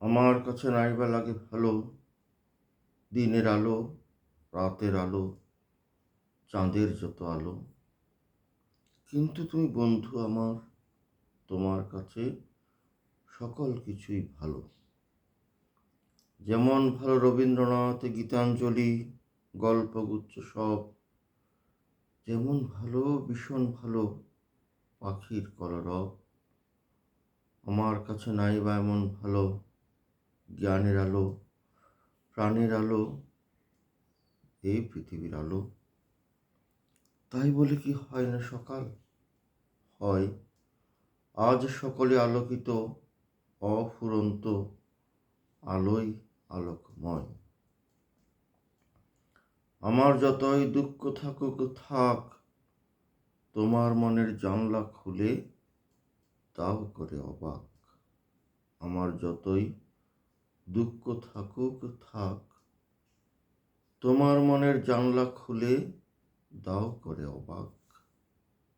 আমার কাছে নাইবা লাগে ভালো দিনের আলো, রাতের আলো, চাঁদের যত আলো। কিন্তু তুমি বন্ধু আমার, তোমার কাছে সকল কিছুই ভালো। যেমন ভালো রবীন্দ্রনাথ, গীতাঞ্জলি, গল্পগুচ্ছ সব, যেমন ভালো, ভীষণ ভালো পাখির কলরব। আমার কাছে নাইবা এমন ভালো জ্ঞানের আলো, প্রাণের আলো, এই পৃথিবীর আলো। তাই বলে কি হয় না সকাল? হয়। আজ সকলে আলোকিত, অফুরন্ত আলোয় আলোকময়। আমার যতই দুঃখ থাকুক থাক, তোমার মনের জানলা খুলে দাও করে অবাক। আমার যতই দুঃখ থাকুক থাক, তোমার মনের জানলা খুলে দাও করে অবাক।